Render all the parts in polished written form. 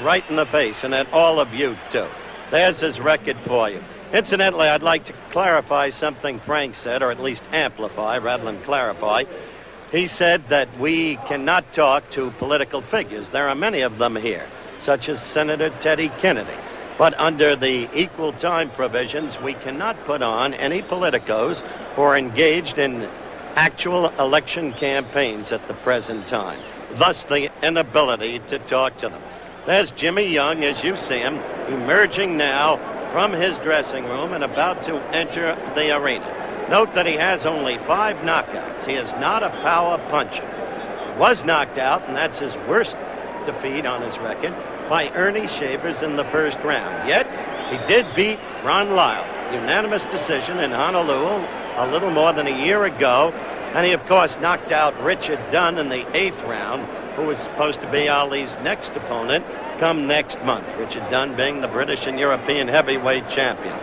right in the face, and at all of you, too. There's his record for you. Incidentally, I'd like to clarify something Frank said, or at least amplify rather than clarify. He said that we cannot talk to political figures. There are many of them here, such as Senator Teddy Kennedy. But under the equal time provisions, we cannot put on any politicos who are engaged in actual election campaigns at the present time. Thus, the inability to talk to them. There's Jimmy Young, as you see him, emerging now from his dressing room and about to enter the arena. Note that he has only 5 knockouts. He is not a power puncher. He was knocked out, and that's his worst defeat on his record, by Ernie Shavers in the first round. Yet, he did beat Ron Lyle, unanimous decision in Honolulu a little more than a year ago. And he, of course, knocked out Richard Dunn in the 8th round, who was supposed to be Ali's next opponent come next month. Richard Dunn being the British and European heavyweight champion.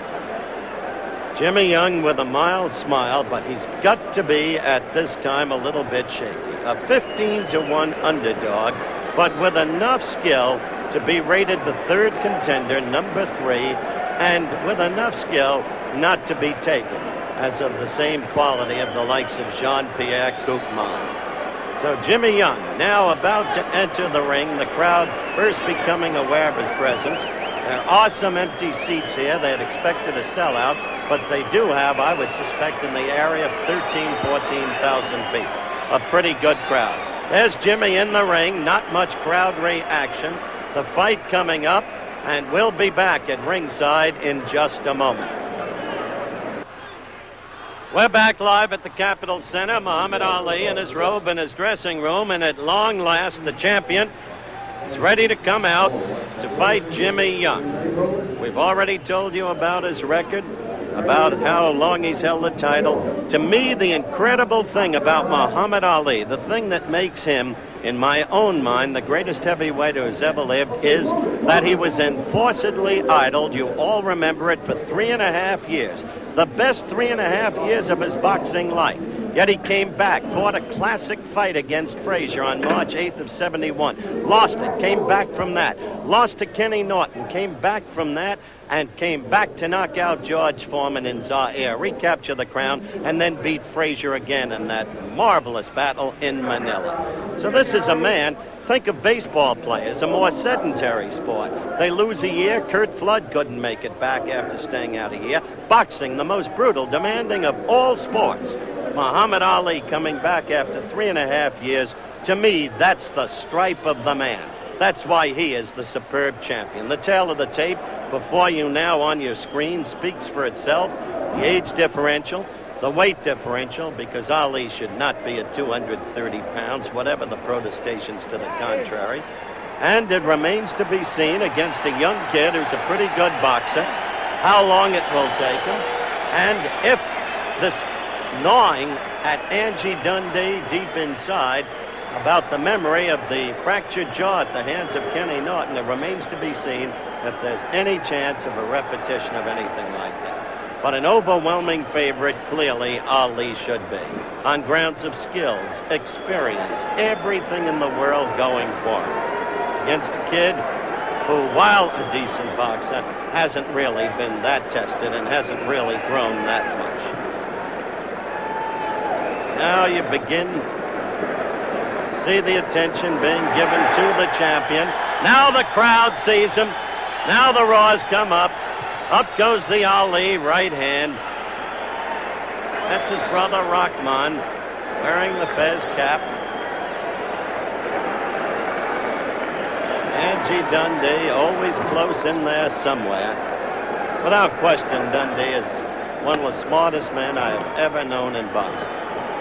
Jimmy Young with a mild smile, but he's got to be, at this time, a little bit shaky. A 15-1 underdog, but with enough skill to be rated the 3rd contender, number 3, and with enough skill not to be taken as of the same quality of the likes of Jean-Pierre Koopman. So Jimmy Young now about to enter the ring, the crowd first becoming aware of his presence. There are some empty seats here. They had expected a sellout, but they do have, I would suspect, in the area of 13,000, 14,000 people. A pretty good crowd. There's Jimmy in the ring, not much crowd reaction. The fight coming up, and we'll be back at ringside in just a moment. We're back live at the Capitol Center. Muhammad Ali in his robe in his dressing room, and at long last, the champion is ready to come out to fight Jimmy Young. We've already told you about his record, about how long he's held the title. To me, the incredible thing about Muhammad Ali, the thing that makes him, in my own mind, the greatest heavyweight who has ever lived, is that he was enforcedly idled. You all remember it, for 3.5 years. The best 3.5 years of his boxing life. Yet he came back, fought a classic fight against Frazier on March 8th of 71. Lost it, came back from that. Lost to Kenny Norton, came back from that, and came back to knock out George Foreman in Zaire, recapture the crown, and then beat Frazier again in that marvelous battle in Manila. So this is a man. Think of baseball players, a more sedentary sport. They lose a year. Curt Flood couldn't make it back after staying out a year. Boxing, the most brutal, demanding of all sports. Muhammad Ali coming back after 3.5 years. To me, that's the stripe of the man. That's why he is the superb champion. The tale of the tape before you now on your screen speaks for itself. The age differential, the weight differential, because Ali should not be at 230 pounds, whatever the protestations to the contrary. And it remains to be seen against a young kid who's a pretty good boxer, how long it will take him, and if this gnawing at Angie Dundee deep inside about the memory of the fractured jaw at the hands of Kenny Norton, it remains to be seen if there's any chance of a repetition of anything like that. But an overwhelming favorite, clearly, Ali should be. On grounds of skills, experience, everything in the world going for him. Against a kid who, while a decent boxer, hasn't really been that tested and hasn't really grown that much. Now you begin to see the attention being given to the champion. Now the crowd sees him. Now the roars come up. Up goes the Ali right hand. That's his brother Rahman wearing the fez cap. Angie Dundee always close in there somewhere. Without question, Dundee is one of the smartest men I have ever known in boxing.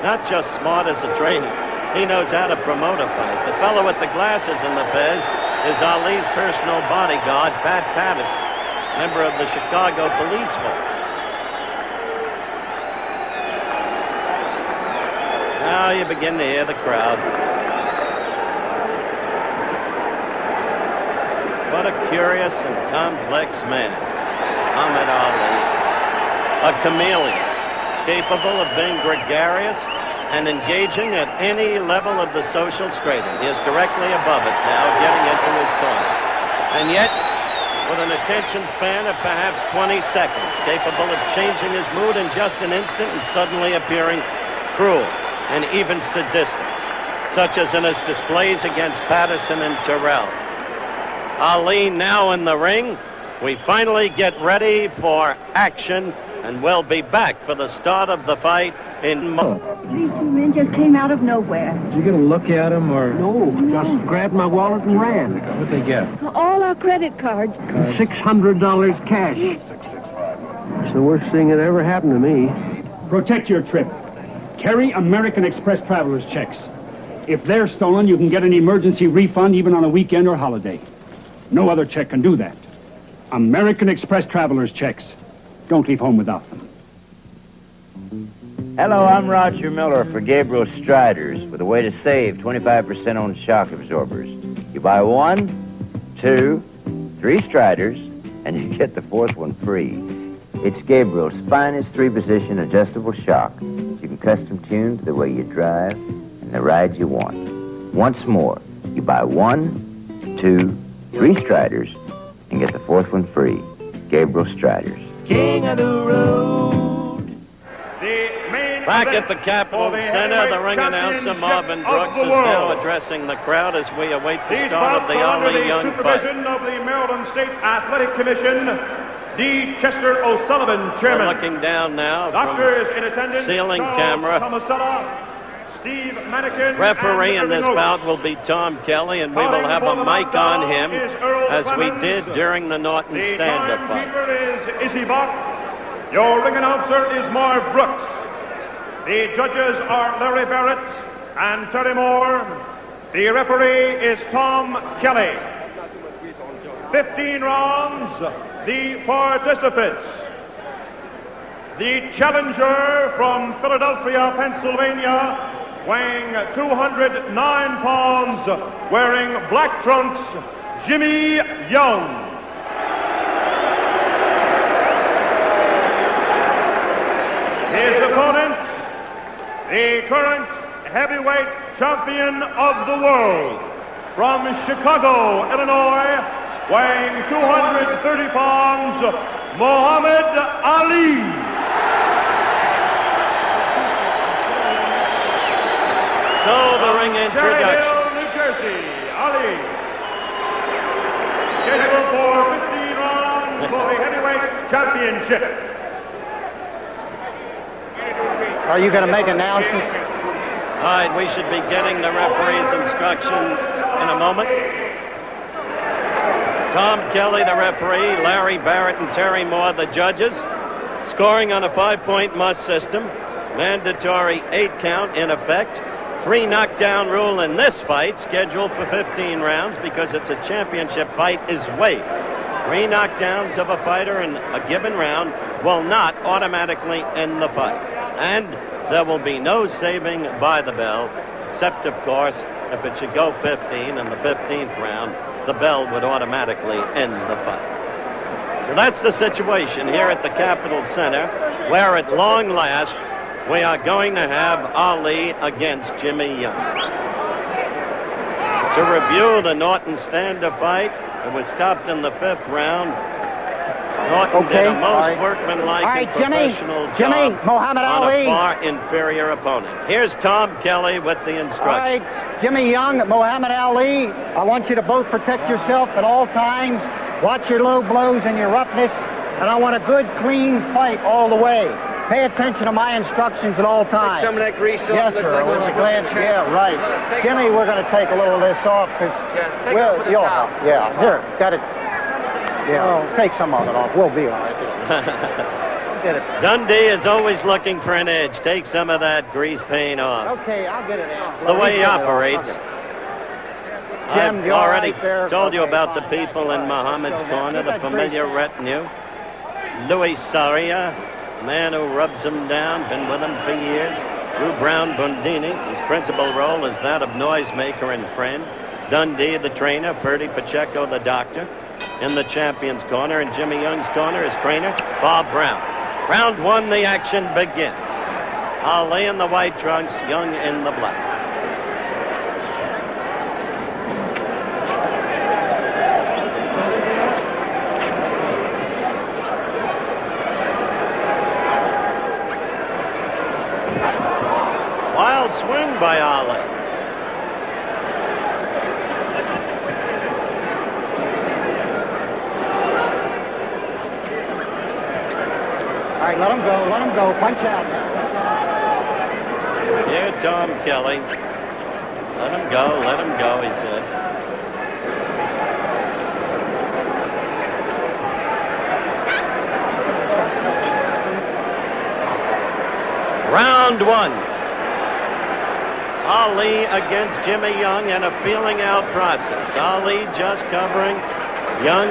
Not just smart as a trainer. He knows how to promote a fight. The fellow with the glasses and the fez is Ali's personal bodyguard, Pat Patterson, member of the Chicago police force. Now you begin to hear the crowd. What a curious and complex man, Muhammad Ali. A chameleon, capable of being gregarious and engaging at any level of the social stratum. He is directly above us now, getting into his corner. And yet, with an attention span of perhaps 20 seconds, capable of changing his mood in just an instant and suddenly appearing cruel and even sadistic, such as in his displays against Patterson and Terrell. Ali now in the ring. We finally get ready for action, and we'll be back for the start of the fight in These two men just came out of nowhere. Did you get a look at them, or? No, just grabbed my wallet and ran. What'd they get? All our credit cards. $600 cash. It's the worst thing that ever happened to me. Protect your trip. Carry American Express traveler's checks. If they're stolen, you can get an emergency refund even on a weekend or holiday. No other check can do that. American Express traveler's checks. Don't leave home without them. Hello, I'm Roger Miller for Gabriel Striders with a way to save 25% on shock absorbers. You buy 1, 2, 3 Striders, and you get the 4th one free. It's Gabriel's finest 3-position adjustable shock. You can custom tune to the way you drive and the ride you want. Once more, you buy 1, 2, 3 Striders, and get the 4th one free. Gabriel Striders. King of the road. Back at the Capitol Center, the ring announcer Marvin Brooks is now addressing the crowd as we await the start of the Ali Young fight. Of the Maryland State Athletic Commission, D. Chester O'Sullivan, Chairman. We're looking down now Doctors from in attendance, ceiling Charles camera. Tomasella, Steve Manikin, Referee in and this Irving bout Oaks. will be Tom Kelly, and we will have a mic on him as we did during the Norton The stand-up fight. timekeeper is Izzy Bach. Your ring announcer is Marv Brooks. The judges are Larry Barrett and Terry Moore. The referee is Tom Kelly. 15 rounds, the participants. The challenger from Philadelphia, Pennsylvania, weighing 209 pounds, wearing black trunks, Jimmy Young. His opponent, the current heavyweight champion of the world, from Chicago, Illinois, weighing 230 pounds, Muhammad Ali. So the ring Cherry introduction. Hill, New Jersey, Ali. Scheduled for 15 rounds for the heavyweight championship. Are you going to make announcements? All right, we should be getting the referee's instructions in a moment. Tom Kelly, the referee, Larry Barrett and Terry Moore, the judges. Scoring on a 5-point must system. Mandatory 8 count in effect. 3 knockdown rule in this fight, scheduled for 15 rounds because it's a championship fight, is waived. 3 knockdowns of a fighter in a given round will not automatically end the fight. And there will be no saving by the bell, except, of course, if it should go 15 in the 15th round, the bell would automatically end the fight. So that's the situation here at the Capitol Center, where at long last, we are going to have Ali against Jimmy Young. To review the Norton stand-up fight, it was stopped in the 5th round. Norton did a most workmanlike and professional Jimmy, job Muhammad on Ali. a far inferior opponent. Here's Tom Kelly with the All instructions. right, Jimmy Young, Muhammad Ali, I want you to both protect yourself at all times. Watch your low blows and your roughness, and I want a good, clean fight all the way. Pay attention to my instructions at all times. Some of that grease off. Yes, sir. I was glad. Yeah, right. Jimmy, we're going to take a little of this off because take it off with a towel. yeah. Here, got it. Yeah, take some of it off. We'll be all right. Get it. Dundee is always looking for an edge. Take some of that grease paint off. Okay, I'll get it in. It's the way he operates. Jim, I've you all already right there? told you Okay, about the fine. people in Muhammad's Okay. corner, the That's familiar great. retinue. Louis Saria, man who rubs him down, been with him for years. Lou Brown Bundini, his principal role is that of noisemaker and friend. Dundee, the trainer. Ferdy Pacheco, the doctor. In the champion's corner, in Jimmy Young's corner, his trainer, Bob Brown. Round 1, the action begins. Ali in the white trunks, Young in the black. right, let him go. Let him go. Punch out. Dear Tom Kelly. Let him go, he said. Round one. Ali against Jimmy Young in a feeling out process. Ali just covering. Young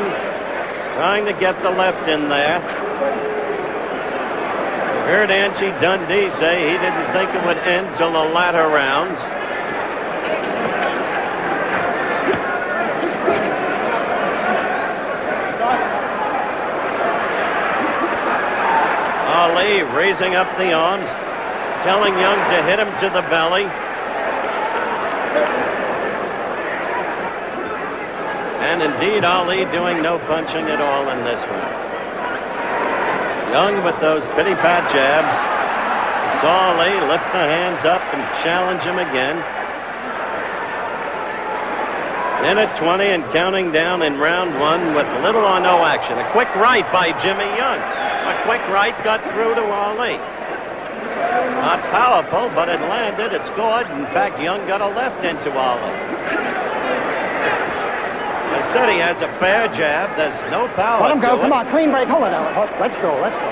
trying to get the left in there. Heard Angie Dundee say he didn't think it would end till the latter rounds. Ali raising up the arms, telling Young to hit him to the belly. And indeed, Ali doing no punching at all in this one. Young with those pity-pat jabs. Saw Ali lift the hands up and challenge him again. In at 20 and counting down in round one with little or no action. A quick right by Jimmy Young. A quick right got through to Ali. Not powerful, but it landed. It scored. In fact, Young got a left into Ali. I said he has a fair jab. There's no power. Let him go. to Come it. on, clean break. Hold it, Alan. Let's go. Let's go.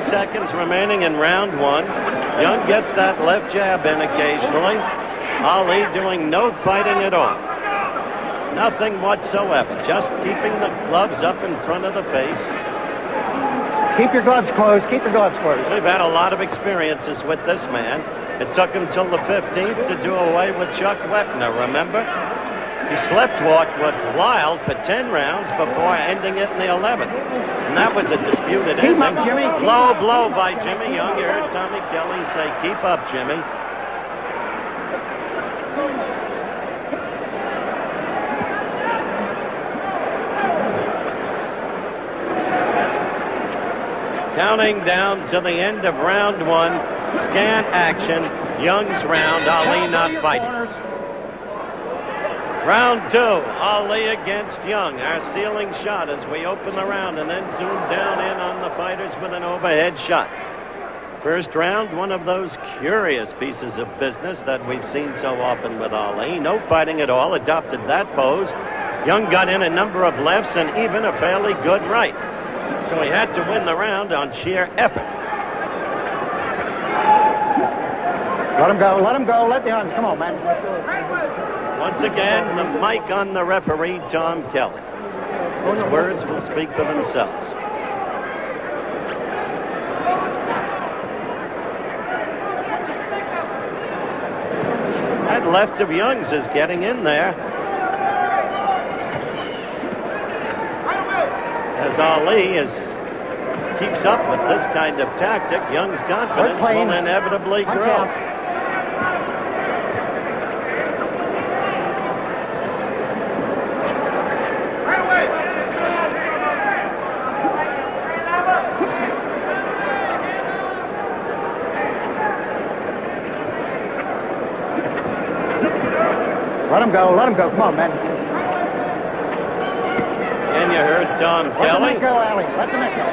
Seconds remaining in round one. Young gets that left jab in occasionally. Ali doing no fighting at all. Nothing whatsoever. Just keeping the gloves up in front of the face. Keep your gloves closed. Keep your gloves closed. We've had a lot of experiences with this man. It took him till the 15th to do away with Chuck Wepner, remember? He slept-walked with Lyle for 10 rounds before ending it in the 11th. And that was a disputed Keep ending. up, Jimmy. Low blow by Jimmy Young. You heard Tommy Kelly say, keep up, Jimmy. Counting down to the end of round one. Scan action. Young's round. Ali not fighting. Round two, Ali against Young. Our ceiling shot as we open the round and then zoom down in on the fighters with an overhead shot. First round, one of those curious pieces of business that we've seen so often with Ali. No fighting at all, adopted that pose. Young got in a number of lefts and even a fairly good right. So he had to win the round on sheer effort. Let him go. Let him go. Let the arms. Come on, man. Once again, the mic on the referee, Tom Kelly. His words will speak for themselves. That left of Young's is getting in there. As Ali keeps up with this kind of tactic, Young's confidence will inevitably grow. Let him go. Let him go. Come on, man. And you heard Tom Let Kelly. the neck go, Ali. Let the neck go.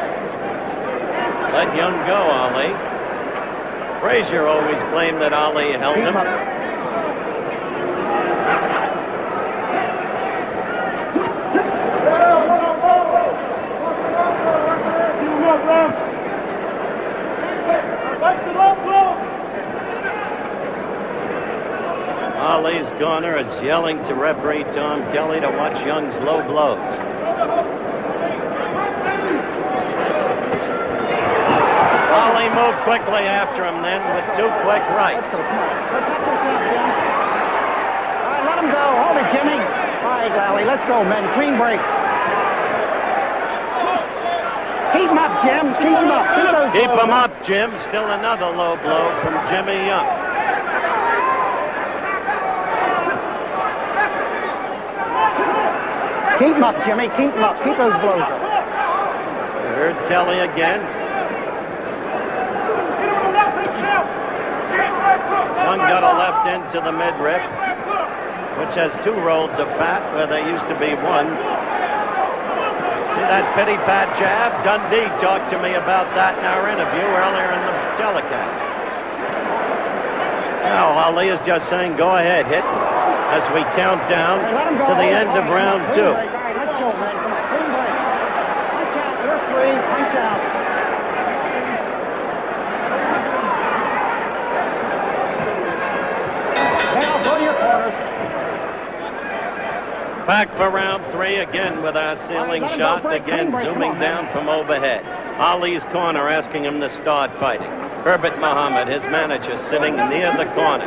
Let Young go, Ali. Frazier always claimed that Ali held Keep him. him up. Ali's corner is yelling to referee Tom Kelly to watch Young's low blows. Ali moved quickly after him then with two quick rights. All right, let him go. Hold it, Jimmy. All right, Ali. Let's go, men. Clean break. Keep him up, Jim. Keep him up. Keep those Keep blows him up, Jim. Still another low blow from Jimmy Young. Keep him up, Jimmy. Keep him up. Keep those blows up. You heard Kelly again. Young got a left into the midriff. which has 2 rolls of fat where there used to be 1. See that pity pat jab? Dundee talked to me about that in our interview earlier in the telecast. Now Ali is just saying, go ahead, hit, as we count down to the end of round 2. Let's go, man. Come on, clean break. Punch out. You're free. Punch out. Now go to your corners. Back for round 3 again with our ceiling shot, again zooming down from overhead. Ali's corner asking him to start fighting. Herbert Muhammad, his manager, sitting near the corner,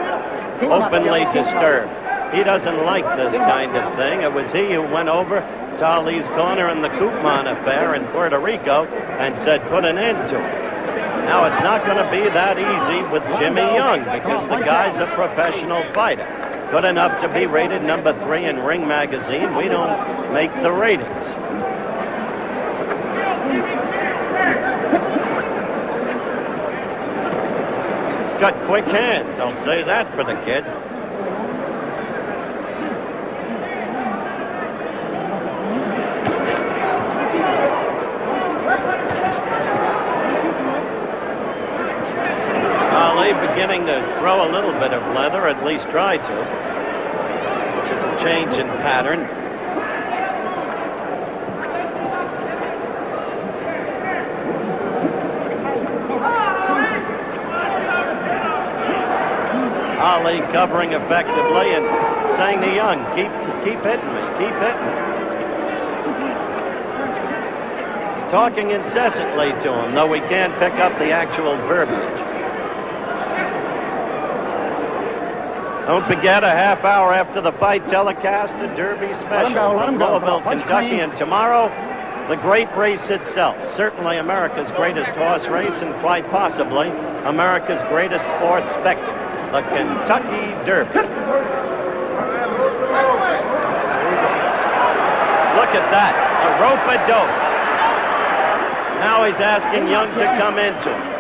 openly disturbed. He doesn't like this kind of thing. It was he who went over to Ali's corner in the Koopman affair in Puerto Rico and said put an end to it. Now, it's not going to be that easy with Jimmy Young because the guy's a professional fighter. Good enough to be rated number 3 in Ring Magazine. We don't make the ratings. He's got quick hands. I'll say that for the kid. Ali beginning to throw a little bit of leather, at least try to, which is a change in pattern. Ali covering effectively and saying to Young, keep hitting me, keep hitting me. He's talking incessantly to him, though we can't pick up the actual verbiage. Don't forget, a half hour after the fight telecast, a Derby special from Louisville, Kentucky, and tomorrow, the great race itself. Certainly America's greatest horse race and quite possibly America's greatest sports spectacle, the Kentucky Derby. Look at that, a rope-a-dope. Now he's asking Young to come into him.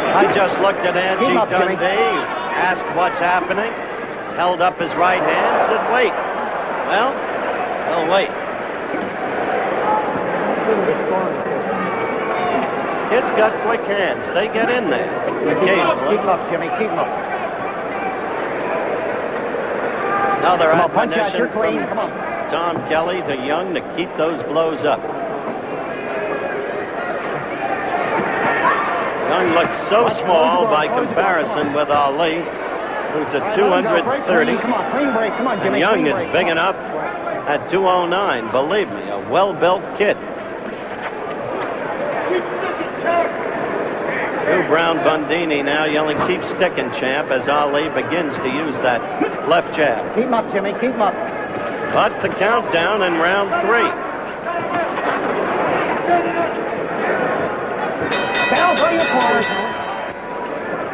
I just looked at Angie Dundee, asked what's happening, held up his right hand, said, wait. Well, we'll wait. Kid's got quick hands. They get in there occasionally. Keep him up, Jimmy. Keep him up. Another Punch out. You're admonition clean. from Come on. Tom Kelly to Young to keep those blows up. Young looks so small by comparison with Ali, who's at 230. Come on, clean break. Come on, Jimmy. And Young is big enough at 209. Believe me, a well-built kid. Hugh Brown Bundini now yelling, keep sticking, champ, as Ali begins to use that left jab. Keep him up, Jimmy. Keep him up. But the countdown in round 3. Bell for your corners.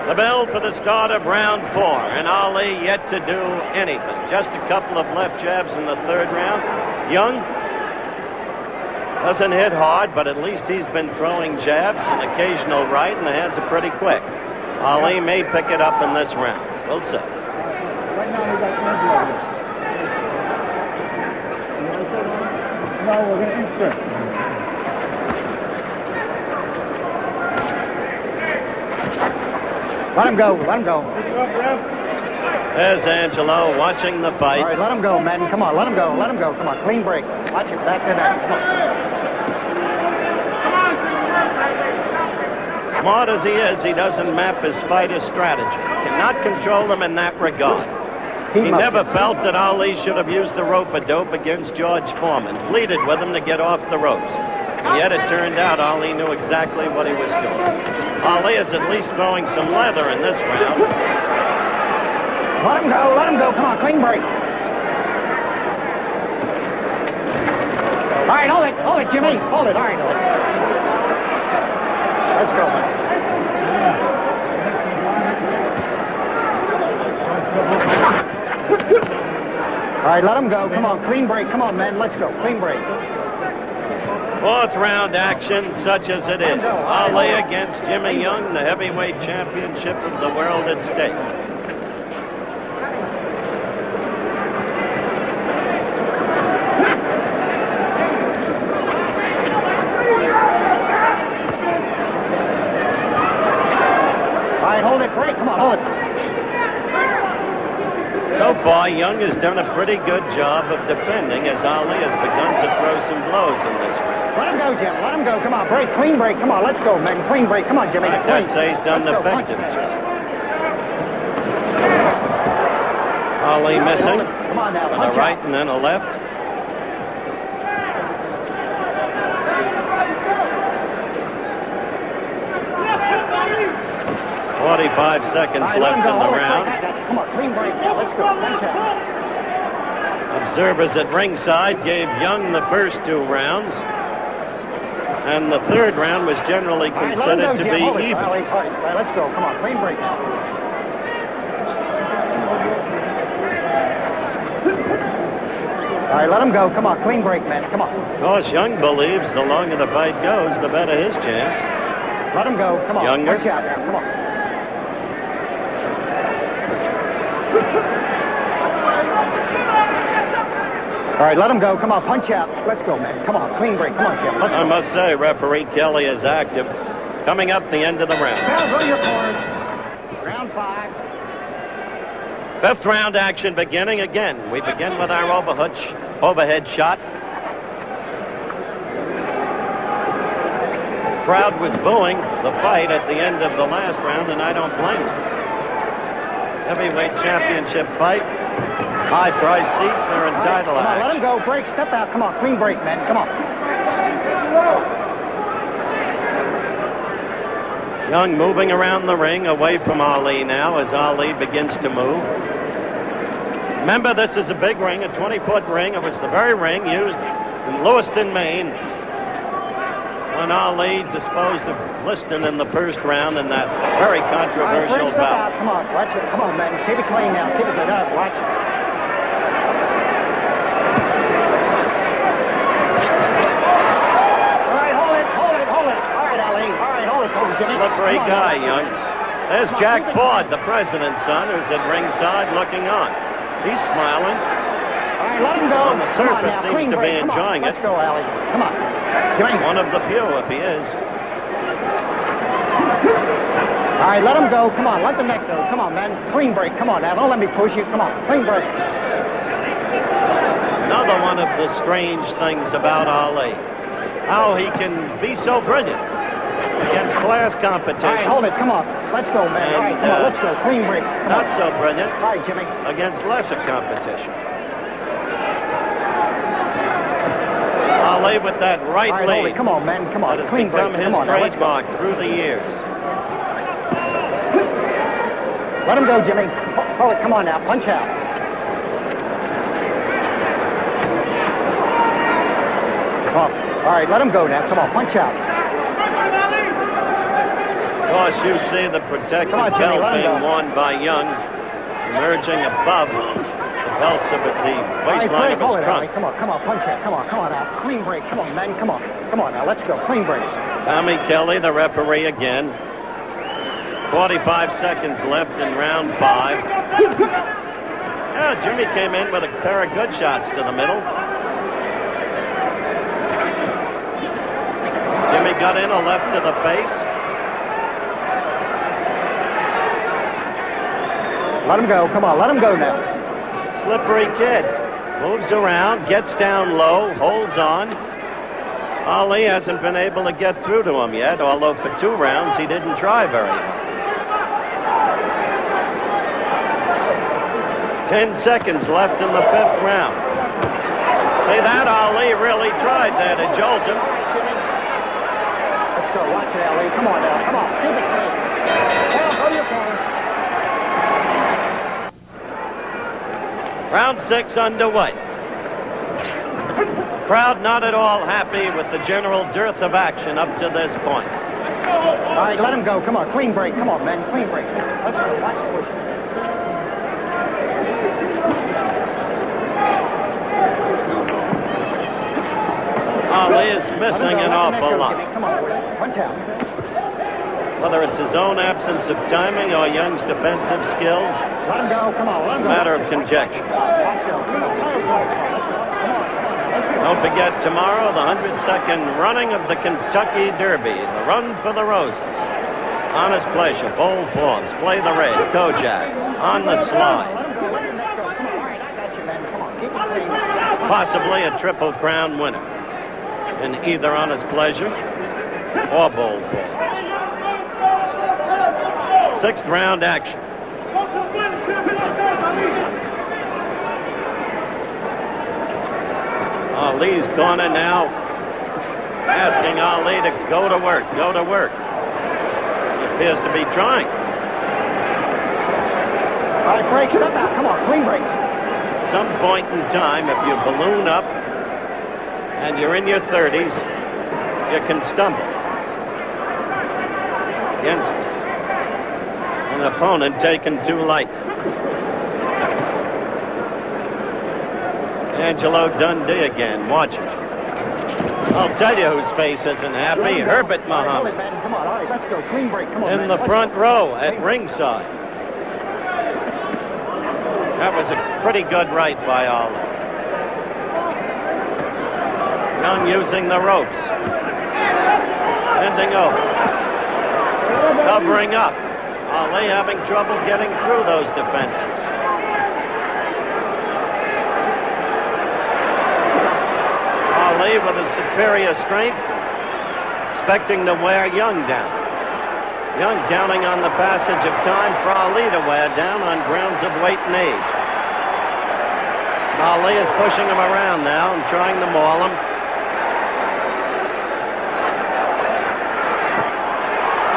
The bell for the start of round 4, and Ali yet to do anything. Just a couple of left jabs in the 3rd round. Young doesn't hit hard, but at least he's been throwing jabs, an occasional right, and the hands are pretty quick. Ali may pick it up in this round. We'll see. Right now we got Angie. No, we're going to insert. Let him go. Let him go. There's Angelo watching the fight. All right, let him go, Madden. Come on, let him go. Let him go. Come on, clean break. Watch it. Back to back. Come on. Smart as he is, he doesn't map his fighter's strategy. Cannot control him in that regard. He never felt that Ali should have used the rope-a-dope against George Foreman. Pleaded with him to get off the ropes. And yet it turned out Ali knew exactly what he was doing. Ali is at least throwing some leather in this round. Let him go. Let him go. Come on, clean break. All right, hold it. Hold it, Jimmy. Hold it. All right, hold it. Let's go, man. All right, let him go. Come on, clean break. Come on, man. Let's go. Clean break. Fourth round action, such as it is. Ali against Jimmy Young, the heavyweight championship of the world at stake. All right, hold it, break. Come on, hold it. So far, Young has done a pretty good job of defending as Ali has begun to throw some blows in this round. Let him go, Jim. Let him go. Come on, break. Clean break. Come on, let's go, man. Clean break. Come on, Jimmy. I can't say he's done an Let's go. effective Punch. job. Ali missing Come on now. with Punch a right out. and then a left. "45 seconds All right, let him left go. in the Hold it, round. break. I got you. Come on, clean break now. Let's go. Punch out. Observers at ringside gave Young the first 2 rounds, and the third round was generally All right, let him considered go, to Jim. Hold be it. even. All right, let's go. Come on, clean break now. All right, let him go. Come on, clean break, man. Come on. Of course, Young believes the longer the fight goes, the better his chance. Let him go. Come on. Younger. Punch out now. Come on. All right, let him go. Come on, punch out. Let's go, man. Come on, clean break. Come on, Jim. Let's I go. must say, referee Kelly is active. Coming up the end of the round. Now go to your corners. Round 5. Fifth round action beginning again. We begin with our overhead shot. Crowd was booing the fight at the end of the last round, and I don't blame them. Heavyweight championship fight. High price seats, they're in title Come on, let action. him go. Break. Step out. Come on, clean break, man. Come on. Young moving around the ring away from Ali now as Ali begins to move. Remember, this is a big ring, a 20-foot ring. It was the very ring used in Lewiston, Maine, when Ali disposed of Liston in the first round in that very All right, controversial break, step bout. out. Come on, watch it. Come on, man. Keep it clean now. Keep it good. Up. Watch it. All right, hold it. Hold it. Hold it. All right, Ali. All right, hold it. Hold it, Jimmy. Slippery Come on, guy, now. Young. There's Jack Ford, the president's son, who's at ringside looking on. He's smiling. All right, let him go. On the Come surface, now, seems clean to be break. Come on. enjoying it. Let's go, Ali. Come on. Jimmy. One of the few, if he is. All right, let him go. Come on, let the neck go. Come on, man. Clean break. Come on now. Don't let me push you. Come on. Clean break. Another one of the strange things about Ali. How he can be so brilliant against class All right, competition. hold it. Come on. Let's go, man. All right, come on. Let's go. Clean break. Come Not on. so brilliant All right, Jimmy. against lesser competition. Ali with that All right right, hold lead it. Come on, man. Come on. that has Clean break. become his Come on now. Let's go. trademark through the years. Let him go, Jimmy. Hold it. Come on now. Punch out. Come on. All right, let him go now. Come on. Punch out. Of course, you see the protected Come on, Jimmy, belt let him being go. worn by Young, emerging above the belts of it, the All right, waistline break. of his Hold it, Ali. trunk. Come on. Come on. Punch out. Come on. Come on now. Clean break. Come on, man. Come on. Come on now. Let's go. Clean breaks. Tommy Kelly, the referee again. 45 seconds left in round 5. Yeah, Jimmy came in with a pair of good shots to the middle. Jimmy got in a left to the face. Let him go. Come on. Let him go now. Slippery kid. Moves around, gets down low, holds on. Ali hasn't been able to get through to him yet, although for 2 rounds he didn't try very hard. 10 seconds left in the 5th round. See that? Ali really tried there to jolt him. Let's go. Watch it, Ali. Come on now. Come on. Keep it clean. Well, go to your corner. Round 6 underway. Crowd not at all happy with the general dearth of action up to this point. All right, let him go. Come on. Clean break. Come on, man. Clean break. Let's go. Watch the push. Ali is missing an awful lot. Come on, boys. Punch out. Whether it's his own absence of timing or Young's defensive skills, Let him go. Come on, let him a go. matter of conjecture. Don't forget, tomorrow, the 102nd running of the Kentucky Derby, the Run for the Roses. Honest Pleasure, Bold Forms, Play the Red, Kojak, On the Slide. Possibly a Triple Crown winner in either Honest Pleasure or Bold Forms. Sixth round action. Ali's corner now asking Ali to go to work, go to work. He appears to be trying. All right, break it up now. Come on, clean breaks. At some point in time, if you balloon up and you're in your 30s, you can stumble against an opponent taken too light. Angelo Dundee again, watch it. I'll tell you whose face isn't happy, Herbert Muhammad. Come on, all right, let's go. Clean break. Come on, In the front row at ringside. That was a pretty good right by Ali. Young using the ropes. Bending over. Covering up. Ali having trouble getting through those defenses. Ali with a superior strength, expecting to wear Young down. Young counting on the passage of time for Ali to wear down on grounds of weight and age. Ali is pushing him around now and trying to maul him.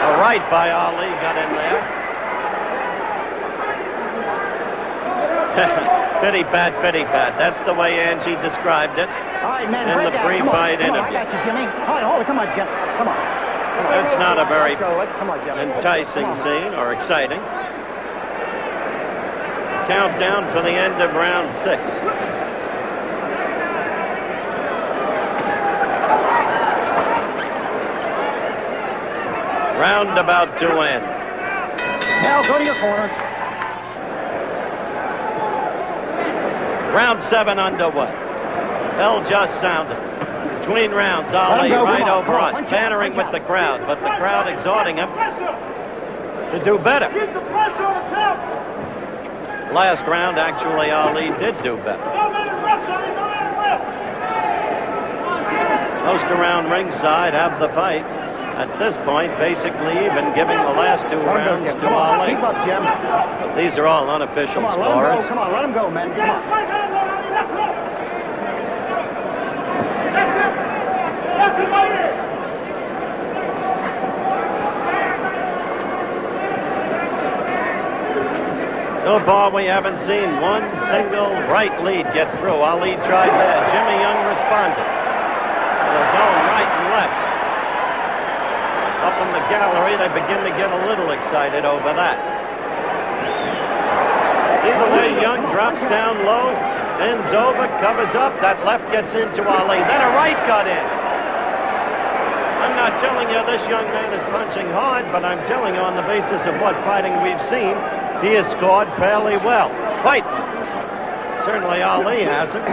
A right by Ali got in there. Pity pat. That's the way Angie described it. All right, man, in break the out. pre-fight Come on, interview. I got you, Jimmy. All right, hold it. Come on, Jim. Come on. It's not a very Come on, Jimmy. enticing Come on, scene or exciting. Countdown for the end of round 6. Round about to end. Now go to your corner. Round 7 underway. Bell just sounded. Between rounds, Ali go, right come on, over come on, us, punch out, bantering punch with the crowd, but the crowd exhorting him to do better. Last round, actually, Ali did do better. Most around ringside have the fight. At this point, basically even, giving the last 2 rounds to Come on, Ali. keep up, Jim. These are all unofficial Come on, let him scores. go. Come on, let him go, man. Come on. So far, we haven't seen one single right lead get through. Ali tried that. Jimmy Young responded with his own right and left. Up in the gallery, they begin to get a little excited over that. See the way Young drops down low, bends over, covers up. That left gets into Ali. Then a right got in. I'm not telling you this young man is punching hard, but I'm telling you on the basis of what fighting we've seen, he has scored fairly well. Fight! Certainly Ali hasn't.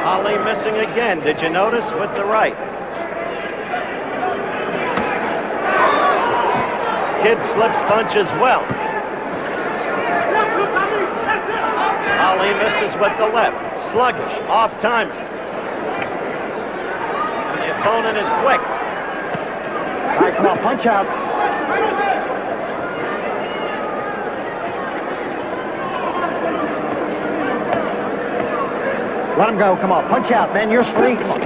Ali missing again. Did you notice with the right? Kid slips punches well. Ali misses with the left. Sluggish, off timing. And the opponent is quick. All right, come on, punch out. Let him go. Come on, punch out, man. You're free. Come on.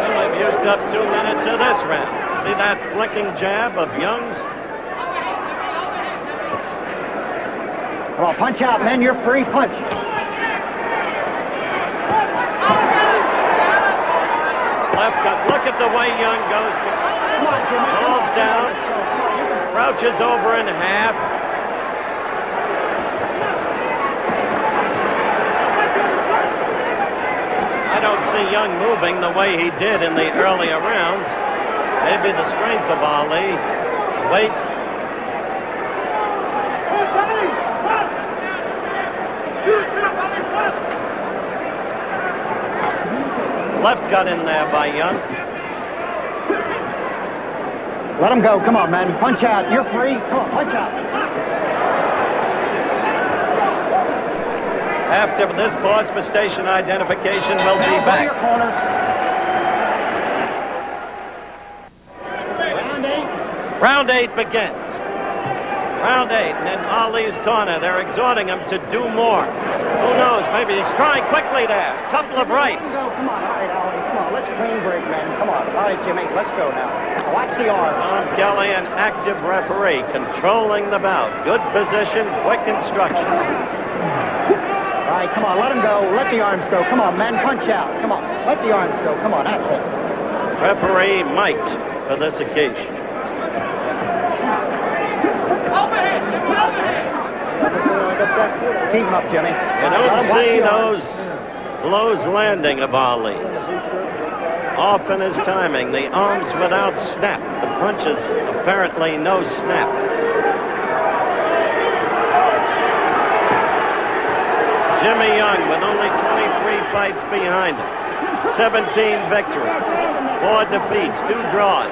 Well, we've used up 2 minutes of this round. See that flicking jab of Young's? Come on, punch out, man. You're free. Punch. Left cut. Look at the way Young goes. Come on, Jimmy. Falls down. Crouches over in half. Young moving the way he did in the earlier rounds. Maybe the strength of Ali. Weight. Left got in there by Young. Let him go. Come on, man. Punch out. You're free. Come on, punch out. After this pause for station identification, we'll be back. Your corners. Round 8. Round 8 begins. Round 8, and in Ali's corner, they're exhorting him to do more. Who knows? Maybe he's trying quickly there. Couple of rights. Come on. All right, Ali. Come on. Let's clean break, man. Come on. All right, Jimmy. Let's go now. Watch the arms. Tom Kelly, an active referee, controlling the bout. Good position, quick instructions. All right, come on. Let him go. Let the arms go. Come on, man. Punch out. Come on. Let the arms go. Come on. That's it. Referee mic'd for this occasion. Keep him up, Jimmy. You don't see those blows landing of Ali's. Off in his timing. The arms without snap. The punches apparently no snap. Jimmy Young with only 23 fights behind him. 17 victories. 4 defeats. 2 draws.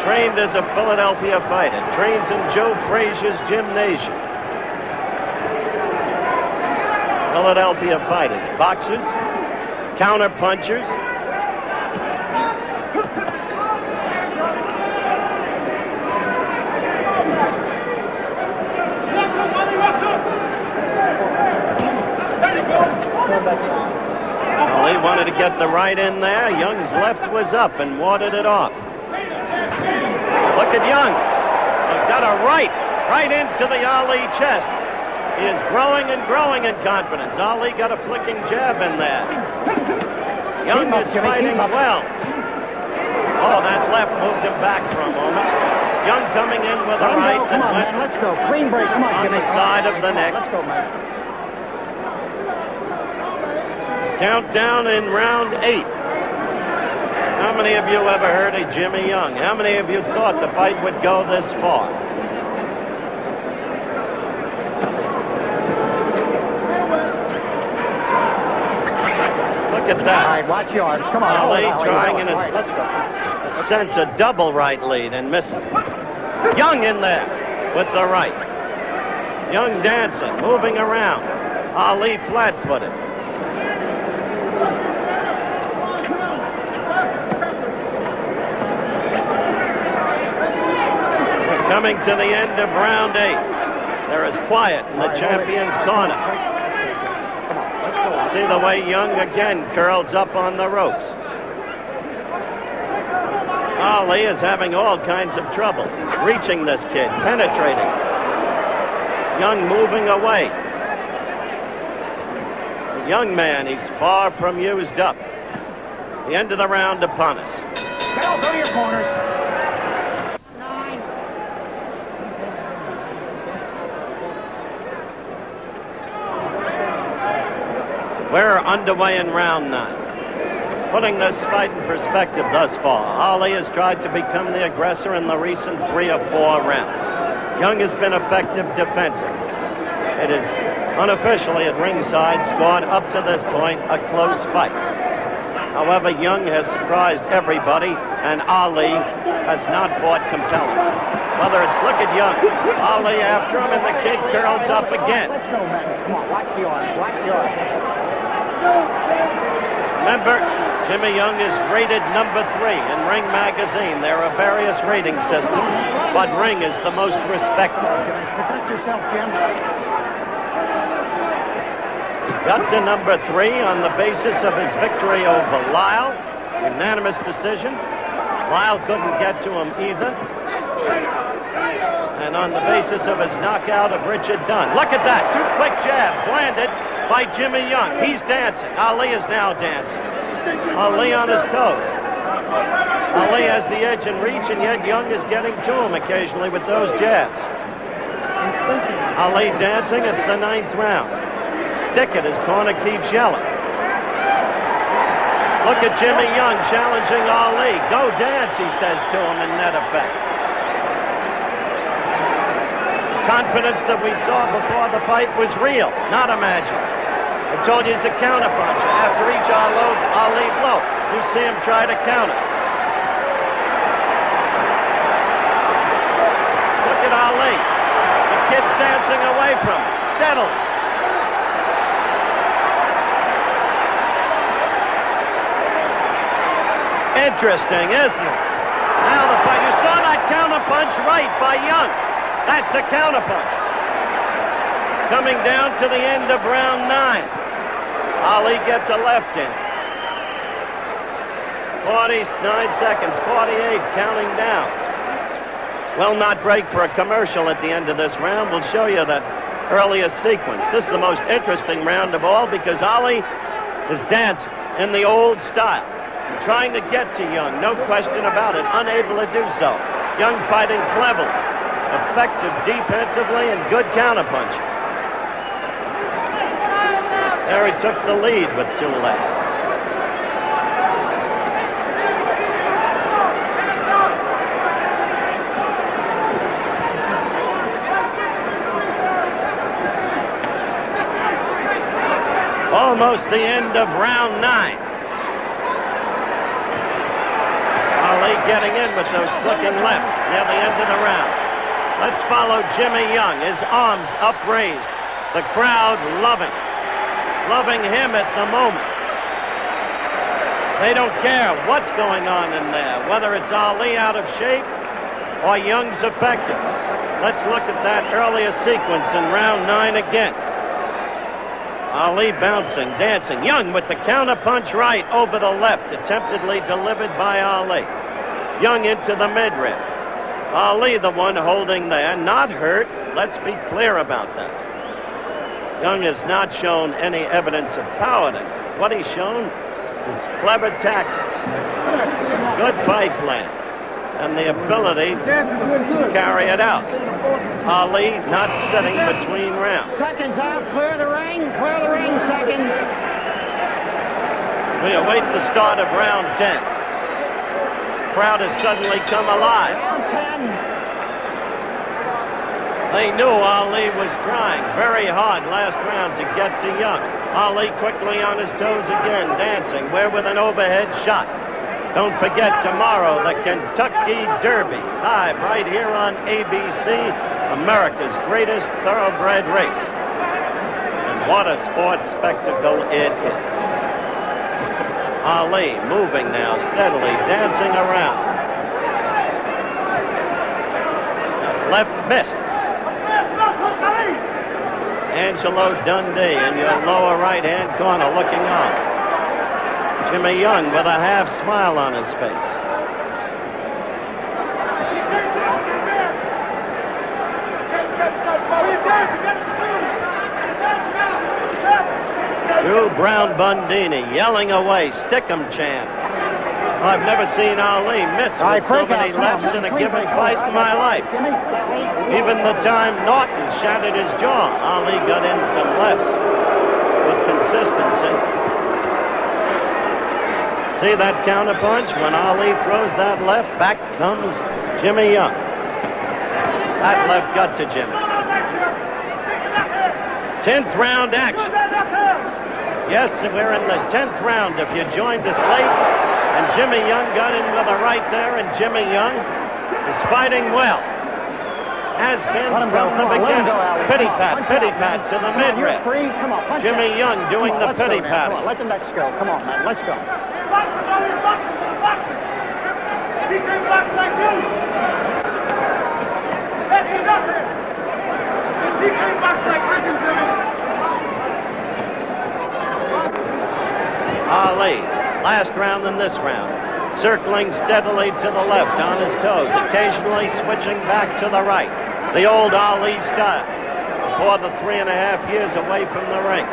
Trained as a Philadelphia fighter. Trains in Joe Frazier's gymnasium. Philadelphia fighters. Boxers. Counter punchers. Well, he wanted to get the right in there. Young's left was up and warded it off. Look at Young. He's got a right into the Ali chest. He is growing and growing in confidence. Ali got a flicking jab in there. Young is fighting well. Oh, that left moved him back for a moment. Young coming in with a right. Come on, man. Let's go. Clean break. Come on, Jimmy. On the side of the neck. Let's go, man. Countdown in round 8. How many of you ever heard of Jimmy Young? How many of you thought the fight would go this far? Look at that. All right, watch your arms. Come on. Ali trying in All right, let's go. a sense a double right lead and missing. Young in there with the right. Young dancing, moving around. Ali flat-footed. Coming to the end of round 8. There is quiet in the champion's corner. See the way Young again curls up on the ropes. Ali is having all kinds of trouble reaching this kid, penetrating. Young moving away. The young man, he's far from used up. The end of the round upon us. Cal, go to your corners. We're underway in round 9. Putting this fight in perspective thus far, Ali has tried to become the aggressor in the recent 3 or 4 rounds. Young has been effective defensive. It is unofficially at ringside scored up to this point a close fight. However, Young has surprised everybody, and Ali has not fought compelling. Whether it's look at Young, Ali after him, and the kid curls up again. Let's go, man. Come on, watch the arms. Watch the arms. Remember, Jimmy Young is rated number 3 in Ring Magazine. There are various rating systems, but Ring is the most respected. Protect yourself, Jim. Got to number 3 on the basis of his victory over Lyle. Unanimous decision. Lyle couldn't get to him either. And on the basis of his knockout of Richard Dunn. Look at that. 2 quick jabs landed by Jimmy Young. He's dancing. Ali is now dancing. Ali on his toes. Ali has the edge and reach, and yet Young is getting to him occasionally with those jabs. Ali dancing. It's the 9th round. Stick it. His corner keeps yelling. Look at Jimmy Young challenging Ali. Go dance, he says to him in net effect. Confidence that we saw before the fight was real, not imagined. I told you it's a counterpunch. After each Ali blow, you see him try to counter. Look at Ali. The kid's dancing away from him, steadily. Interesting, isn't it? Now the fight. You saw that counterpunch right by Young. That's a counterpunch. Coming down to the end of round 9. Ali gets a left in. 49 seconds, 48, counting down. Will not break for a commercial at the end of this round. We'll show you that earliest sequence. This is the most interesting round of all because Ali is dancing in the old style. Trying to get to Young, no question about it. Unable to do so. Young fighting cleverly. Effective defensively and good counterpunch. There he took the lead with 2 lefts. Almost the end of round 9. Ali getting in with those flicking lefts near the end of the round. Let's follow Jimmy Young, his arms upraised. The crowd loving him at the moment. They don't care what's going on in there, whether it's Ali out of shape or Young's effective. Let's look at that earlier sequence in round 9 again. Ali bouncing, dancing. Young with the counterpunch right over the left, attemptedly delivered by Ali. Young into the midrib. Ali the one holding there, not hurt. Let's be clear about that. Young has not shown any evidence of pounding. What he's shown is clever tactics, good fight plan, and the ability to carry it out. Ali not sitting between rounds. Seconds out, clear the ring, seconds. We await the start of round 10. Crowd has suddenly come alive. Round 10. They knew Ali was trying very hard last round to get to Young. Ali quickly on his toes again, dancing. We're with an overhead shot. Don't forget tomorrow, the Kentucky Derby, live right here on ABC, America's greatest thoroughbred race. And what a sports spectacle it is. Ali moving now, steadily dancing around. Left missed. Angelo Dundee in your lower right-hand corner looking on. Jimmy Young with a half smile on his face. Drew Brown Bundini yelling away, stick 'em chant. I've never seen Ali miss with so many lefts in a given fight in my life. Even the time Norton shattered his jaw, Ali got in some lefts with consistency. See that counterpunch? When Ali throws that left, back comes Jimmy Young. That left got to Jimmy. 10th round action. Yes, we're in the 10th round if you joined us late. And Jimmy Young got in with a right there, and Jimmy Young is fighting well. Has been from the beginning. Pity pat to the midrib. Jimmy Young doing the pity pat. Let the next go. Come on, man. Let's go. He came back like you. He came back like I can do it. Ali, last round and this round, circling steadily to the left on his toes, occasionally switching back to the right. The old Ali style before the 3.5 years away from the ring.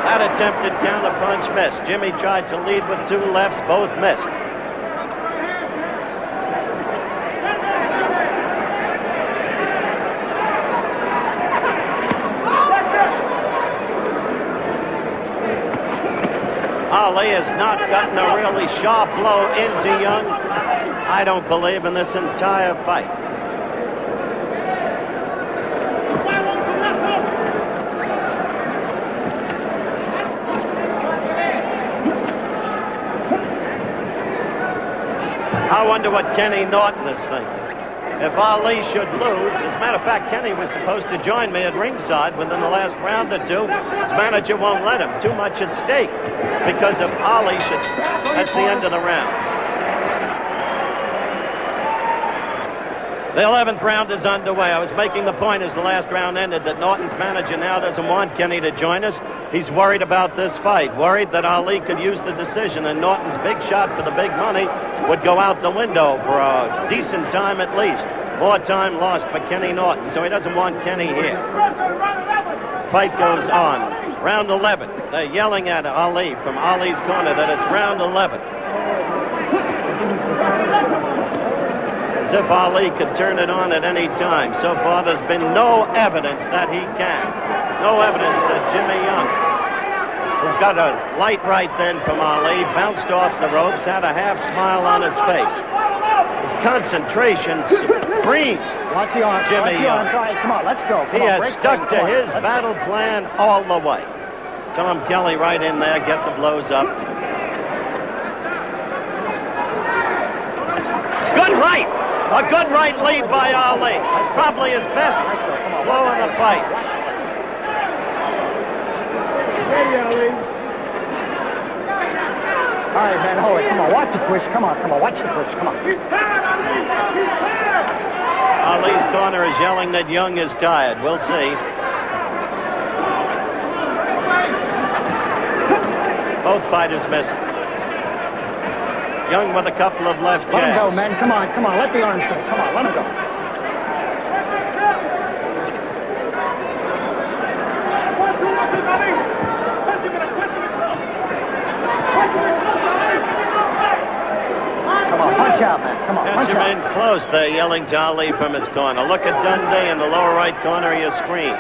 That attempted counterpunch missed. Jimmy tried to lead with 2 lefts, both missed. Ali has not gotten a really sharp blow into Young, I don't believe, in this entire fight. I wonder what Kenny Norton is thinking. If Ali should lose, as a matter of fact, Kenny was supposed to join me at ringside within the last round or two. His manager won't let him. Too much at stake. Because if Ali should, that's the end of the round. The 11th round is underway. I was making the point as the last round ended that Norton's manager now doesn't want Kenny to join us. He's worried about this fight, worried that Ali could use the decision, and Norton's big shot for the big money would go out the window for a decent time at least. More time lost for Kenny Norton, so he doesn't want Kenny here. Fight goes on. Round 11. They're yelling at Ali from Ali's corner that it's round 11. As if Ali could turn it on at any time. So far, there's been no evidence that he can. No evidence that Jimmy Young, who got a light right then from Ali, bounced off the ropes, had a half smile on his face. His concentration supreme. Watch the arms. Jimmy Young. All right, come on, let's go. He has stuck to his battle plan all the way. Tom Kelly right in there, get the blows up. Good right. A good right lead by Ali. It's probably his best blow of the fight. All right, man, hold it. Come on, watch the push. Come on, watch the push. Come on. Ali's corner is yelling that Young is tired. We'll see. Both fighters missing. Young with a couple of left jabs. Let him go, man. Come on. Let the arms go. Come on, let him go. Come on, punch out, man. Come on, punch Catch him out. in close. They're yelling to Ali from his corner. Look at Dundee in the lower right corner of your screen.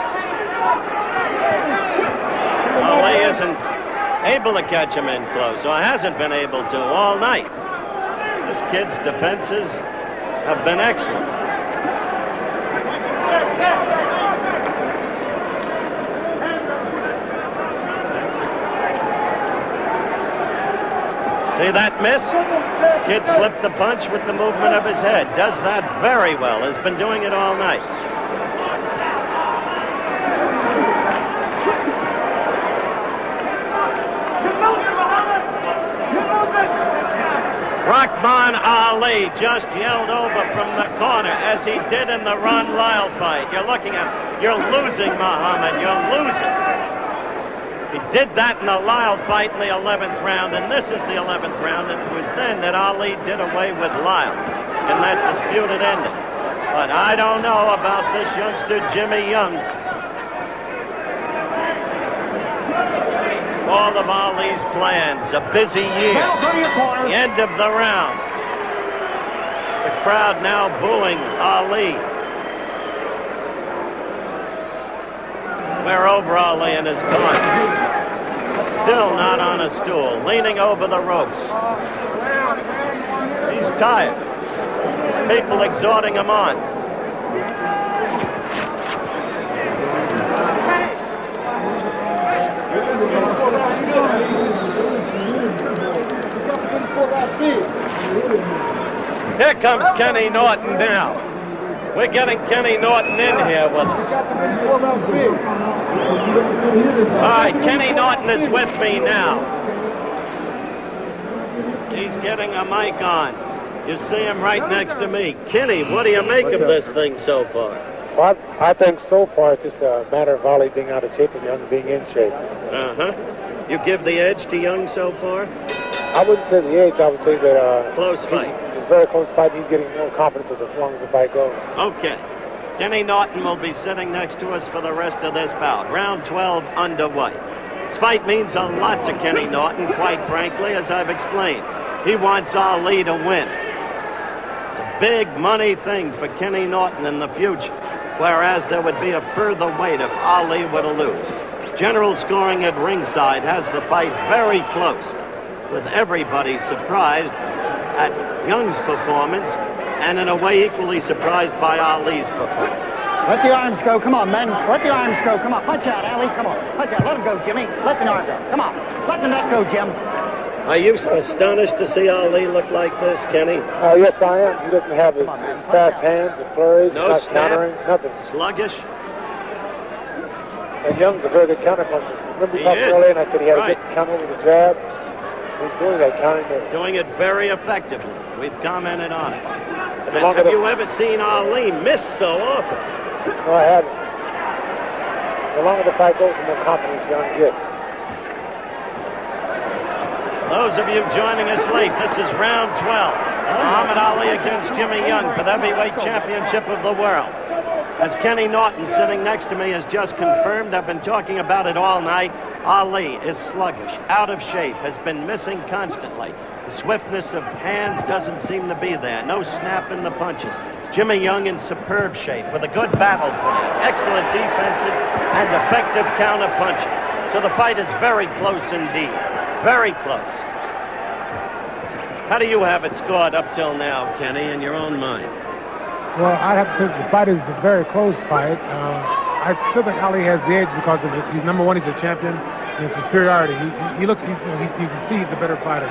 Ali isn't able to catch him in close, or hasn't been able to all night. This kid's defenses have been excellent. See that miss? Kid slipped the punch with the movement of his head. Does that very well. Has been doing it all night. Rahman Ali just yelled over from the corner as he did in the Ron Lyle fight. You're looking at, you're losing, Muhammad. You're losing. He did that in the Lyle fight in the 11th round, and this is the 11th round, and it was then that Ali did away with Lyle in that disputed ending. But I don't know about this youngster, Jimmy Young. All of Ali's plans, a busy year. The end of the round. The crowd now booing Ali. We're over Ali in his corner. Still not on a stool, leaning over the ropes. He's tired. There's people exhorting him on. Here comes Kenny Norton now. We're getting Kenny Norton in here with us. All right, Kenny Norton is with me now. He's getting a mic on. You see him right next to me. Kenny, what do you make of this thing so far? Well, I think so far it's just a matter of Ali being out of shape and Young being in shape. Uh-huh. You give the edge to Young so far? I wouldn't say the age. I would say that... Close fight. It's a very close fight. He's getting more confidence as long as the fight goes. Okay. Kenny Norton will be sitting next to us for the rest of this bout. Round 12 underway. This fight means a lot to Kenny Norton, quite frankly, as I've explained. He wants Ali to win. It's a big money thing for Kenny Norton in the future, whereas there would be a further weight if Ali were to lose. General scoring at ringside has the fight very close. with everybody surprised at Young's performance, and in a way equally surprised by Ali's performance. Let the arms go. Come on, men. Let the arms go. Come on. Punch out, Ali. Come on. Punch out. Let him go, Jimmy. Let the arm go. Come on. Let the neck go, Jim. Are you astonished to see Ali look like this, Kenny? Yes, I am. He doesn't have his fast hands, the flurries, No not snap. countering, nothing. Sluggish? And Young's a very good counterpuncher. Remember He we talked is. earlier and I said he had Right. a good counter with the jab? He's doing that countering there. Doing it very effectively. We've commented on it. the And longer have the- you ever seen Ali miss so often? No, I haven't. The longer the fight goes, the more confidence Young gets. Those of you joining us late, this is round 12. Muhammad Ali against Jimmy Young for the heavyweight championship of the world. As Kenny Norton, sitting next to me, has just confirmed, I've been talking about it all night, Ali is sluggish, out of shape, has been missing constantly. The swiftness of hands doesn't seem to be there. No snap in the punches. Jimmy Young in superb shape with a good battle plan, excellent defenses, and effective counter punching. So the fight is very close indeed. Very close. How do you have it scored up till now, Kenny, in your own mind? Well, I'd have to say the fight is a very close fight. I still think Ali has the edge because of it. He's number one. He's a champion. And his superiority. He looks. You can see he's the better fighter.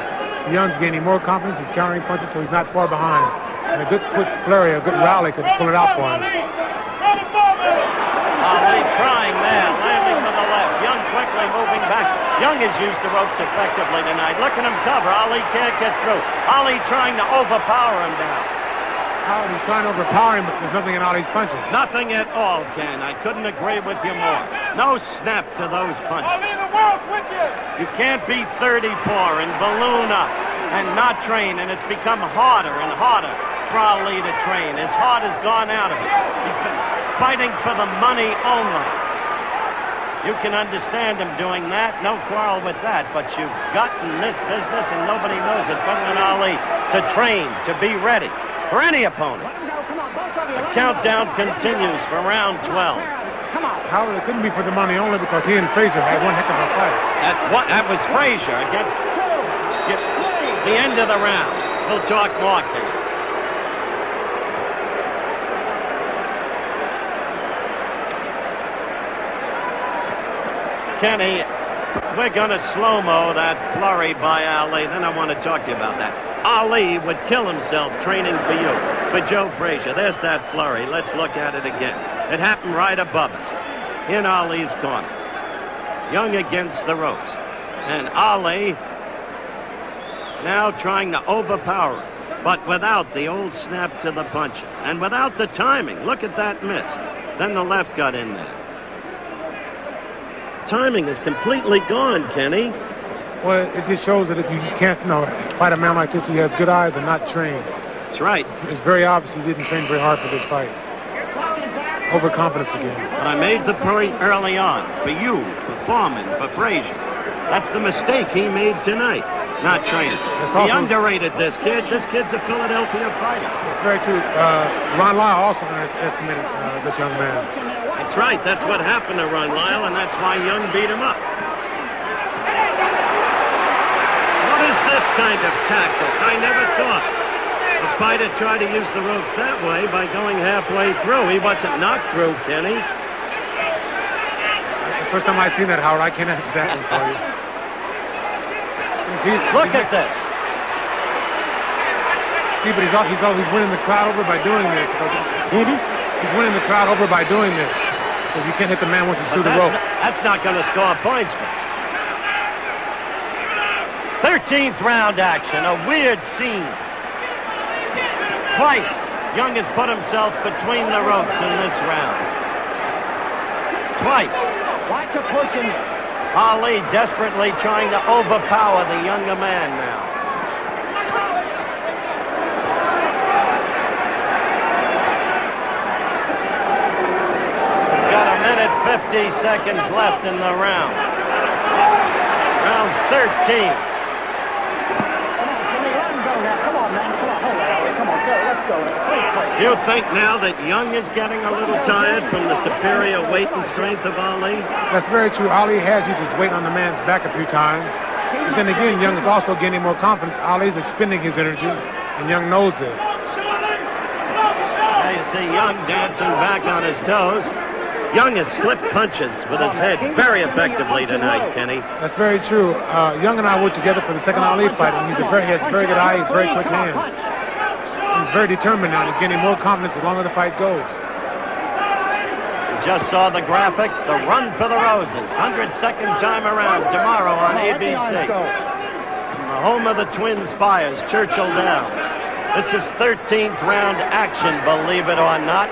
Young's gaining more confidence. He's countering punches, so he's not far behind. And a good quick flurry, a good rally could pull it out for him. Ali trying there, landing with the left. Young quickly moving back. Young has used the ropes effectively tonight. Look at him cover. Ali can't get through. Ali trying to overpower him now. He's trying to overpower him, but there's nothing in Ali's punches. Nothing at all, Ken. I couldn't agree with you more. No snap to those punches. You can't beat 34 and balloon up and not train, and it's become harder and harder for Ali to train. His heart has gone out of it. He's been fighting for the money only. You can understand him doing that, no quarrel with that, but you've got in this business, and nobody knows it better than Ali, to train, to be ready for any opponent. The countdown continues for round 12. However, it couldn't be for the money only because he and Frazier had one heck of a fight. That was Frazier against the end of the round. We'll talk more, Kenny. Kenny, we're going to slow-mo that flurry by Ali. Then I want to talk to you about that. Ali would kill himself training for you, for Joe Frazier. There's that flurry. Let's look at it again. It happened right above us, in Ali's corner. Young against the ropes. And Ali now trying to overpower him, but without the old snap to the punches. And without the timing. Look at that miss. Then the left got in there. Timing is completely gone, Kenny. Well, it just shows that if you can't, fight a man like this who has good eyes and not trained. That's right. It's very obvious he didn't train very hard for this fight. Overconfidence again. But I made the point early on, for you, for Foreman, for Frazier. That's the mistake he made tonight, not training. He underrated this kid. This kid's a Philadelphia fighter. It's very true. Ron Lyle also underestimated this young man. That's right. That's what happened to Ron Lyle, and that's why Young beat him up. What is this kind of tactic? I never saw it. The fighter tried to use the ropes that way by going halfway through. He wasn't knocked through, Kenny. The first time I've seen that, Howard, I can't answer that one for you. Look at this. See, but he's winning the crowd over by doing this. He's winning the crowd over by doing this. Because you can't hit the man once he's through the rope. That's not going to score points for him. 13th round action, a weird scene. Twice, Young has put himself between the ropes in this round. Twice. Watch a pushing. Ali desperately trying to overpower the younger man now. We've got a minute 50 seconds left in the round. Round 13. Do you think now that Young is getting a little tired from the superior weight and strength of Ali? That's very true. Ali has used his weight on the man's back a few times. But then again, Young is also gaining more confidence. Ali's expending his energy, and Young knows this. Now you see Young dancing back on his toes. Young has slipped punches with his head very effectively tonight, Kenny. That's very true. Young and I worked together for the second Ali fight, and he has a very good eye, he's very quick hands. He's very determined now, and he's gaining more confidence the longer the fight goes. You just saw the graphic, the Run for the Roses, 102nd time around tomorrow on ABC. The home of the Twin Spires, Churchill Downs. This is 13th round action, believe it or not.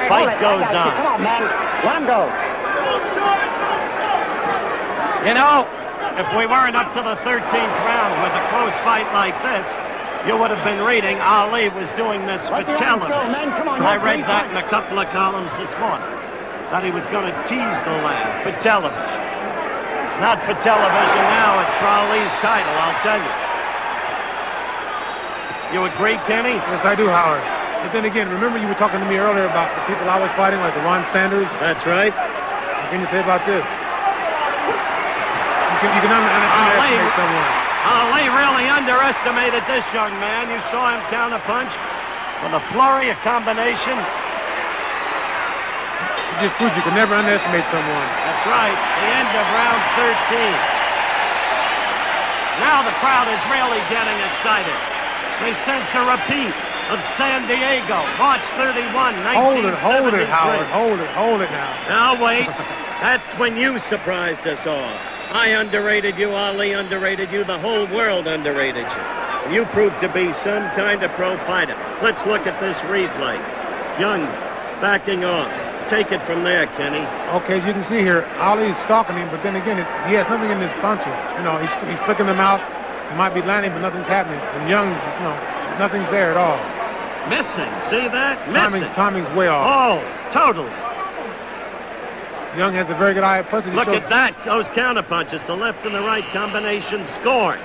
Fight goes on. Come on, man. Let him go. You know, if we weren't up to the 13th round with a close fight like this, you would have been reading Ali was doing this for television. I read that in a couple of columns this morning, that he was going to tease the lad for television. It's not for television now, it's for Ali's title, I'll tell you. You agree, Kenny? Yes, I do, Howard. But then again, remember you were talking to me earlier about the people I was fighting, like the Ron Standers? That's right. What can you say about this? You can underestimate someone. Ali really underestimated this young man. You saw him counterpunch with a flurry, a combination. It just proves you can never underestimate someone. That's right. The end of round 13. Now the crowd is really getting excited. They sense a repeat of San Diego, March 31, 1973. Hold it, Howard. Hold it now. Now wait. That's when you surprised us all. I underrated you, Ali underrated you, the whole world underrated you. You proved to be some kind of pro fighter. Let's look at this replay. Young backing off. Take it from there, Kenny. Okay, as you can see here, Ali's stalking him, but then again, he has nothing in his punches. You know, he's flicking them out. He might be landing, but nothing's happening. And Young, you know, nothing's there at all. Missing. See that? Missing. Timing's way off. Oh, totally. Young has a very good eye. Plus, look at that. Those counterpunches, the left and the right combination scored.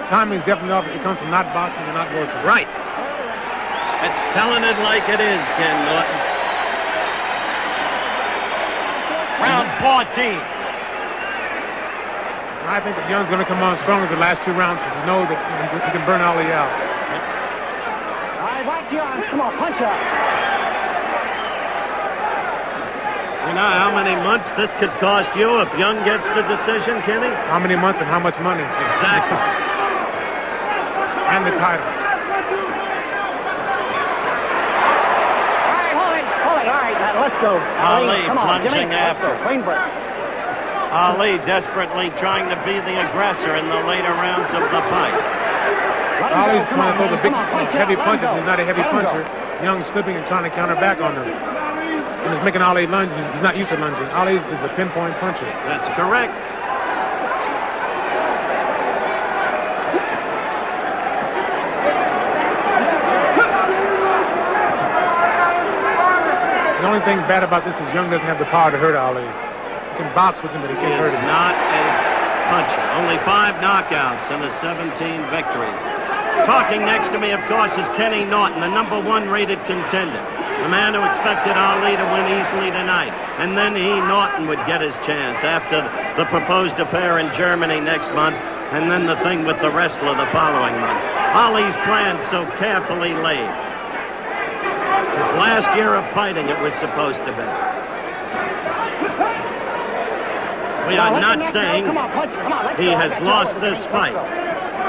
Timing's definitely off. It comes from not boxing and not working. Right. It's telling it like it is, Ken Norton. Round 14. I think that Young's going to come on stronger the last two rounds because he knows that he can burn Ali out. All right, watch your arms. Come on, punch up. You know how many months this could cost you if Young gets the decision, Kenny? How many months and how much money? Exactly. And the title. All right, hold it. All right, now let's go. Ali come on, plunging Jimmy. after. Clean break. Ali desperately trying to be the aggressor in the later rounds of the fight. Ali's trying to throw the big, heavy punches. He's not a heavy puncher. Young's slipping and trying to counter back on him. And he's making Ali lunge. He's not used to lunging. Ali is a pinpoint puncher. That's correct. The only thing bad about this is Young doesn't have the power to hurt Ali. He can box with him, but he can't hurt him. He is not a puncher. Only 5 knockouts and the 17 victories. Talking next to me, of course, is Kenny Norton, the #1 rated contender. The man who expected Ali to win easily tonight. And then Norton, would get his chance after the proposed affair in Germany next month, and then the thing with the wrestler the following month. Ali's plan so carefully laid. His last year of fighting, it was supposed to be. We are not saying he has lost this fight.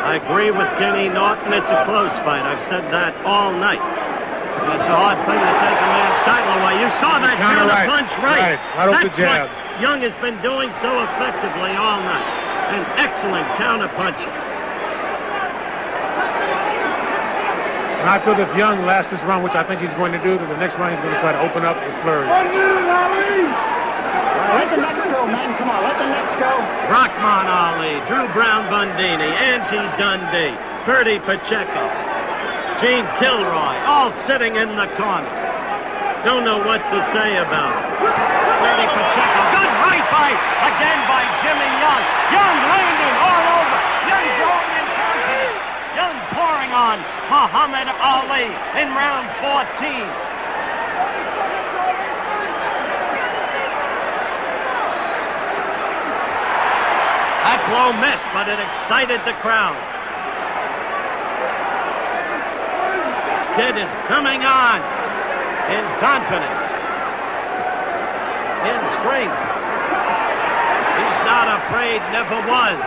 I agree with Kenny Norton. It's a close fight. I've said that all night. And it's a hard thing to take a man's title away. You saw that counter punch, right? Right off the That's jab. what Young has been doing so effectively all night. An excellent counter punch. And I feel that if Young lasts this round, which I think he's going to do, then the next round he's going to try to open up with flurry. Let the next go, man. Come on, let the next go. Rahman Ali, Drew Brown Bundini, Angie Dundee, Bertie Pacheco, Gene Kilroy, all sitting in the corner. Don't know what to say about it. Bertie Pacheco, good right fight again by Jimmy Young. Young landing all over. Young going in confidence. Young pouring on Muhammad Ali in round 14. blow missed, but it excited the crowd. This kid is coming on in confidence, in strength. He's not afraid, never was.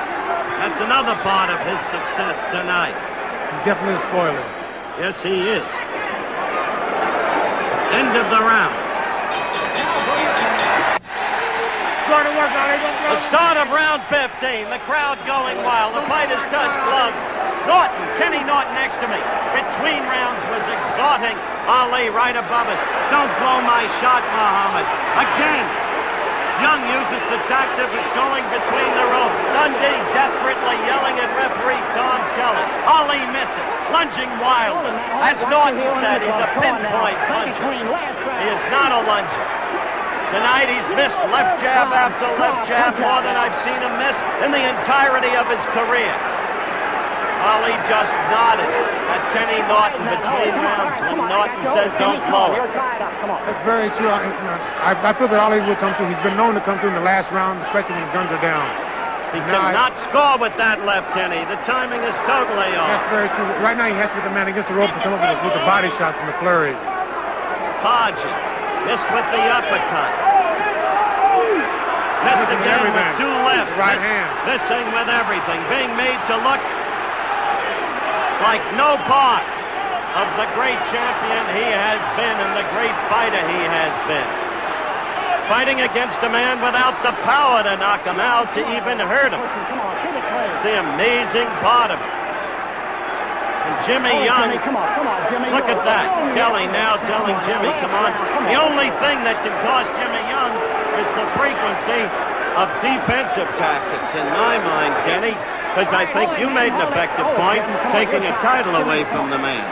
That's another part of his success tonight. He's definitely a spoiler. Yes, he is. End of the round. The start of round 15. The crowd going wild. The fighters touch gloves. Kenny Norton next to me. Between rounds was exhorting Ali right above us. Don't blow my shot, Muhammad. Again. Young uses the tactic of going between the ropes. Dundee desperately yelling at referee Tom Kelly. Ali missing, lunging wildly. As Norton said, he's a pinpoint puncher. He is not a lunger. Tonight he's missed left jab after left jab more than I've seen him miss in the entirety of his career. Ali just nodded at Kenny Norton between rounds when Norton said don't blow it. That's very true. I feel that Ali will come through. He's been known to come through in the last round, especially when the guns are down. He cannot score with that left, Kenny. The timing is totally off. That's very true. Right now he has to get the man against the rope to come up with the body shots and the flurries. Podgy missed with the uppercut. Missed again with two lefts. Right hand. Missing with everything. Being made to look like no part of the great champion he has been and the great fighter he has been. Fighting against a man without the power to knock him out, to even hurt him. It's the amazing part of it. And Jimmy Young, look at that. Kelly now telling Jimmy, come on. The only thing that can cost Jimmy Young is the frequency of defensive tactics, in my mind, Kenny. Because I think you made an effective point, taking a title away from the man.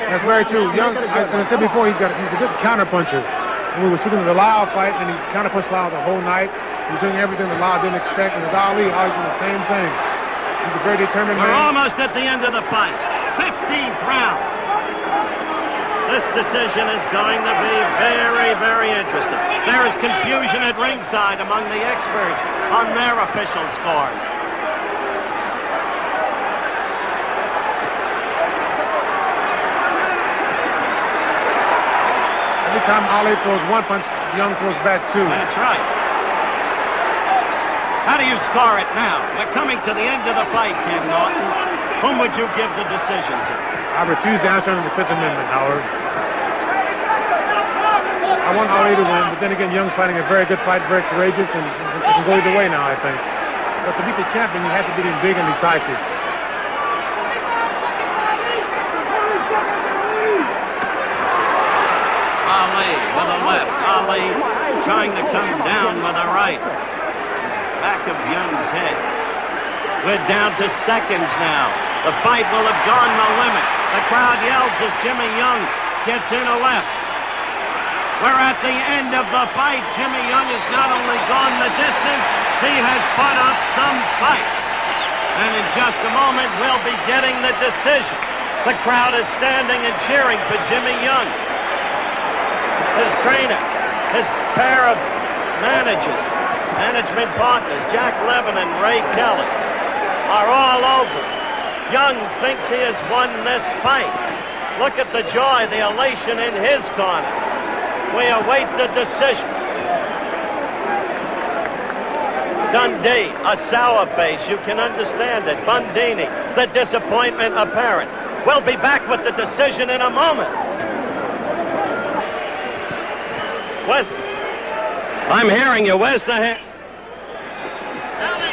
That's very true. Young, as I said before, he's a good counterpuncher. And we were speaking of the Lau fight, and he counterpunched Lau the whole night. He was doing everything the Lau didn't expect. And with Ali, Ali's doing the same thing. He's a very determined man. We're almost at the end of the fight. 15th round. This decision is going to be very, very interesting. There is confusion at ringside among the experts on their official scores. Every time Ali throws one punch, Young throws back two. That's right. How do you score it now? We're coming to the end of the fight, Ken Norton. Whom would you give the decision to? I refuse to answer under the Fifth Amendment, Howard. I want Ali to win, but then again, Young's fighting a very good fight, very courageous, and it can go either way now, I think. But to beat the champion, you have to beat him big and decisive. Ali with a left. Ali trying to come down with a right. Back of Young's head. We're down to seconds now. The fight will have gone the limit. The crowd yells as Jimmy Young gets in a left. We're at the end of the fight. Jimmy Young has not only gone the distance, he has put up some fight. And in just a moment, we'll be getting the decision. The crowd is standing and cheering for Jimmy Young. His trainer, his pair of management partners, Jack Levin and Ray Kelly, are all over. Young thinks he has won this fight. Look at the joy, the elation in his corner. We await the decision. Dundee, a sour face, you can understand it. Bundini, the disappointment apparent. We'll be back with the decision in a moment. I'm hearing you. Where's the hand?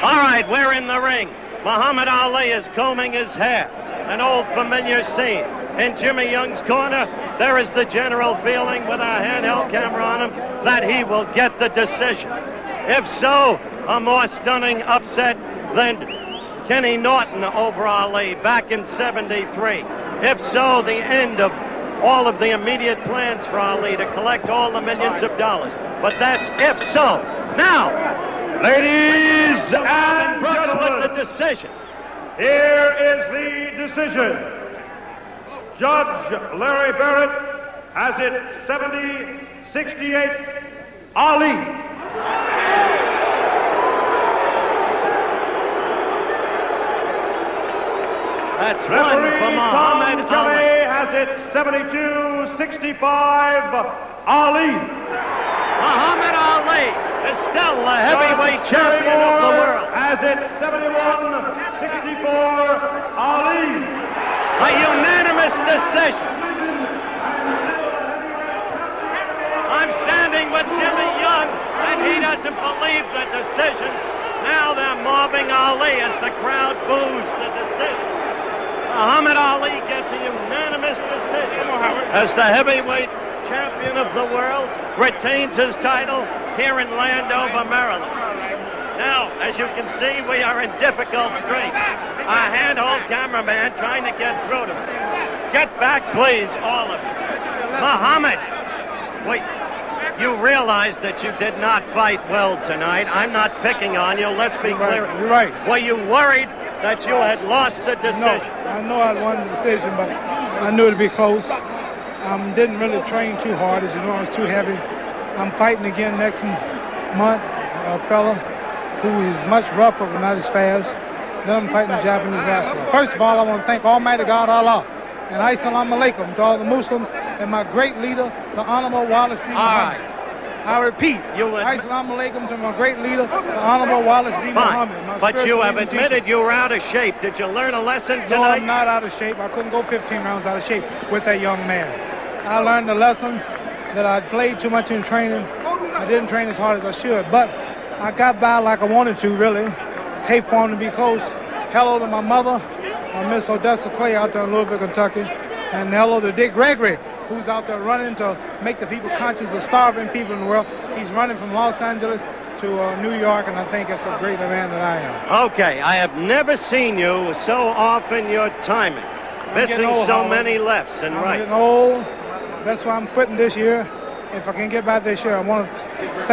All right, we're in the ring. Muhammad Ali is combing his hair. An old familiar scene. In Jimmy Young's corner, there is the general feeling with our handheld camera on him that he will get the decision. If so, a more stunning upset than Kenny Norton over Ali back in '73. If so, the end of all of the immediate plans for Ali to collect all the millions of dollars. But that's if so. Now, Ladies and Brooks gentlemen, with the decision. here is the decision. Judge Larry Barrett has it 70-68 Ali. That's one Referee for Tom Muhammad Kelly Ali. has it 72-65, Ali. Muhammad Ali is still the heavyweight champion of the world. Has it 71-64, Ali. A unanimous decision. I'm standing with Jimmy Young, and he doesn't believe the decision. Now they're mobbing Ali as the crowd boos the decision. Muhammad Ali gets a unanimous decision as the heavyweight champion of the world, retains his title here in Landover, Maryland. Now, as you can see, we are in difficult straits. Our handhold cameraman trying to get through to us. Get back, please, all of you. Muhammad, wait. You realize that you did not fight well tonight. I'm not picking on you. Let's be clear. You're right. Were you worried that you had lost the decision? No, I know I won the decision, but I knew it'd be close. Didn't really train too hard. As you know, I was too heavy. I'm fighting again next month, a fella who is much rougher but not as fast. Then I'm fighting a Japanese wrestler. First of all, I want to thank Almighty God Allah and Assalamu alaikum to all the Muslims and my great leader, the Honorable Wallace D. Muhammad. I repeat, Assalamu alaikum to my great leader, the Honorable Wallace D. Muhammad. But you have admitted you were out of shape. Did you learn a lesson tonight? No, I'm not out of shape. I couldn't go 15 rounds out of shape with that young man. I learned the lesson that I played too much in training. I didn't train as hard as I should, but I got by like I wanted to, really. Hate for him to be close. Hello to my mother, Miss Odessa Clay out there in Louisville, Kentucky. And hello to Dick Gregory, who's out there running to make the people conscious of starving people in the world. He's running from Los Angeles to New York, and I think it's a greater man than I am. Okay, I have never seen you so off in your timing. Missing so many lefts and rights. I'm getting old. That's why I'm quitting this year. If I can get by this year, I want to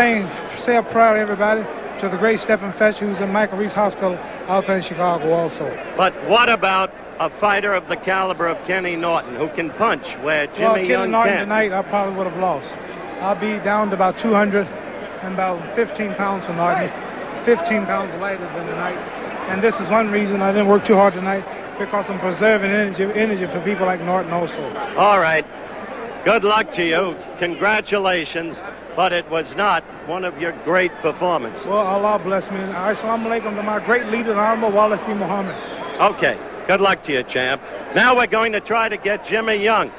say a prayer to everybody, to the great Stephen Fetch, who's in Michael Reese Hospital out there in Chicago also. But what about a fighter of the caliber of Kenny Norton, who can punch where Jimmy Young Norton can't? Tonight, I probably would have lost. I'll be down to about 200 and about 15 pounds for Norton, 15 pounds lighter than tonight. And this is one reason I didn't work too hard tonight, because I'm preserving energy for people like Norton also. All right. Good luck to you. Congratulations. But it was not one of your great performances. Well, Allah bless me. Assalamu alaikum to my great leader, the Honorable Wallace D. Muhammad. Okay. Good luck to you, champ. Now we're going to try to get Jimmy Young,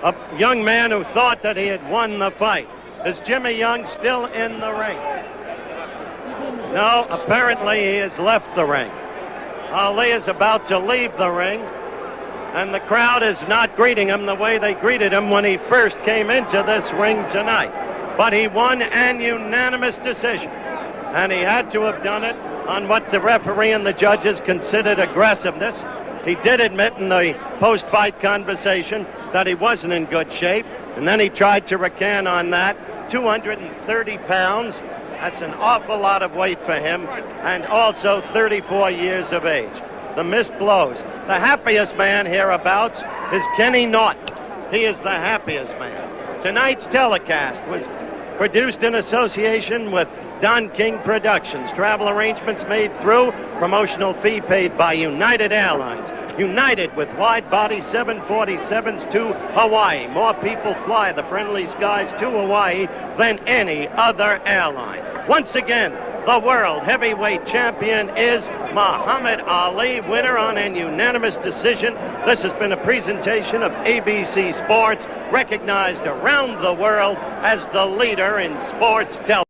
a young man who thought that he had won the fight. Is Jimmy Young still in the ring? No, apparently he has left the ring. Ali is about to leave the ring, and the crowd is not greeting him the way they greeted him when he first came into this ring tonight. But he won an unanimous decision, and he had to have done it on what the referee and the judges considered aggressiveness. He did admit in the post-fight conversation that he wasn't in good shape, and then he tried to recant on that. 230 pounds, that's an awful lot of weight for him, and also 34 years of age. The missed blows. The happiest man hereabouts is Kenny Norton. He is the happiest man. Tonight's telecast was produced in association with Don King Productions. Travel arrangements made through, promotional fee paid by United Airlines. United with wide-body 747s to Hawaii. More people fly the friendly skies to Hawaii than any other airline. Once again, the world heavyweight champion is Muhammad Ali, winner on an unanimous decision. This has been a presentation of ABC Sports, recognized around the world as the leader in sports television.